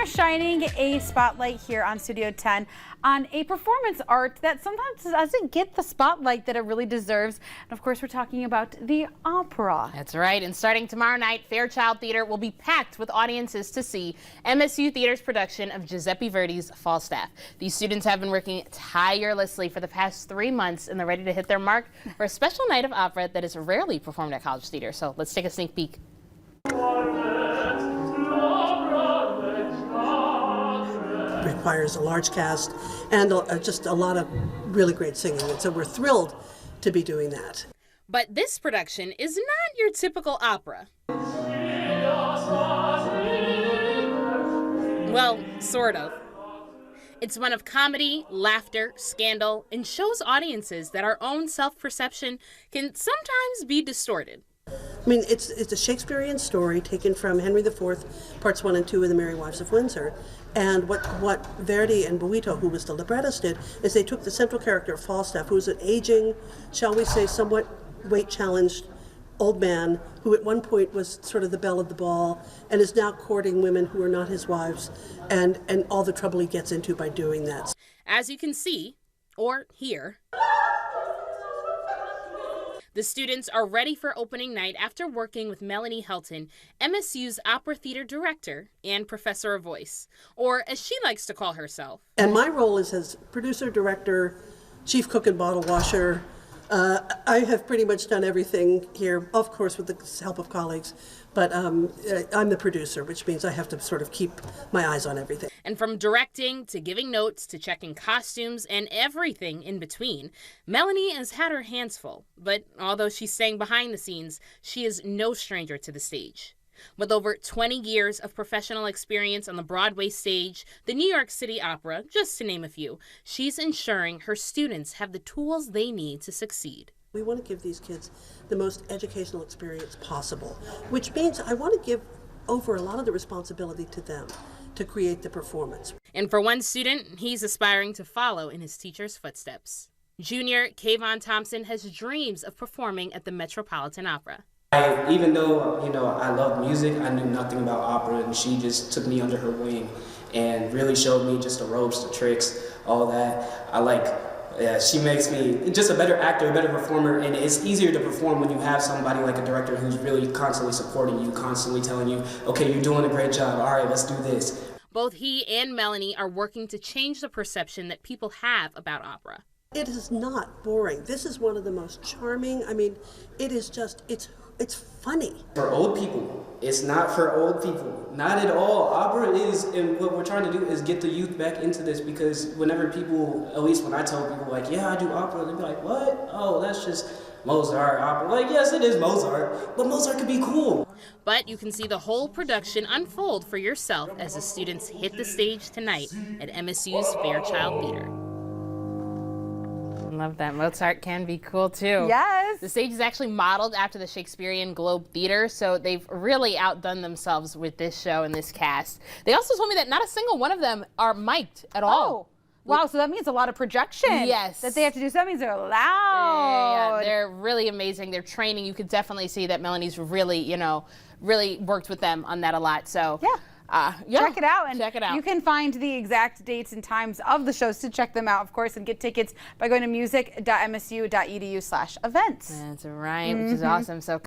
Shining a spotlight here on Studio 10 on a performance art that sometimes doesn't get the spotlight that it really deserves. And of course, we're talking about the opera. That's right. And starting tomorrow night, Fairchild Theatre will be packed with audiences to see MSU Theater's production of Giuseppe Verdi's Falstaff. These students have been working tirelessly for the past 3 months, and they're ready to hit their mark for a special night of opera that is rarely performed at college theater. So let's take a sneak peek. Requires a large cast and just a lot of really great singing, and so we're thrilled to be doing that. But this production is not your typical opera. Well, sort of. It's one of comedy, laughter, scandal, and shows audiences that our own self-perception can sometimes be distorted. I mean, it's a Shakespearean story taken from Henry IV, parts 1 and 2 of The Merry Wives of Windsor. And what Verdi and Boito, who was the librettist, did is they took the central character of Falstaff, who's an aging, shall we say, somewhat weight-challenged old man who at one point was sort of the belle of the ball and is now courting women who are not his wives, and all the trouble he gets into by doing that. As you can see, or hear, the students are ready for opening night after working with Melanie Helton, MSU's opera theater director and professor of voice, or as she likes to call herself. And my role is as producer, director, chief cook and bottle washer. I have pretty much done everything here, of course with the help of colleagues, but I'm the producer, which means I have to sort of keep my eyes on everything. And from directing to giving notes to checking costumes and everything in between, Melanie has had her hands full. But although she's staying behind the scenes, she is no stranger to the stage. With over 20 years of professional experience on the Broadway stage, the New York City Opera, just to name a few, she's ensuring her students have the tools they need to succeed. We want to give these kids the most educational experience possible, which means I want to give over a lot of the responsibility to them to create the performance. And for one student, he's aspiring to follow in his teacher's footsteps. Junior Kayvon Thompson has dreams of performing at the Metropolitan Opera. Even though, I love music, I knew nothing about opera, and she just took me under her wing and really showed me just the ropes, the tricks, all that. She makes me just a better actor, a better performer, and it's easier to perform when you have somebody like a director who's really constantly supporting you, constantly telling you, okay, you're doing a great job, all right, let's do this. Both he and Melanie are working to change the perception that people have about opera. It is not boring. This is one of the most charming, it is just, it's funny. For old people, it's not for old people, not at all. Opera is, and what we're trying to do is get the youth back into this, because whenever people, at least when I tell people like, yeah, I do opera, they'll be like, what? Oh, that's just Mozart opera. Like, yes, it is Mozart, but Mozart could be cool. But you can see the whole production unfold for yourself as the students hit the stage tonight at MSU's Fairchild Theatre. Love that. Mozart can be cool too. Yes. The stage is actually modeled after the Shakespearean Globe Theater, so they've really outdone themselves with this show and this cast. They also told me that not a single one of them are mic'd at all. Oh. Wow, so that means a lot of projection. Yes. That they have to do. So that means they're loud. Yeah, they're really amazing. They're training. You could definitely see that Melanie's really, really worked with them on that a lot. So yeah. Check it out. Check it out. You can find the exact dates and times of the shows to check them out, of course, and get tickets by going to music.msu.edu/events. That's right, which is awesome. So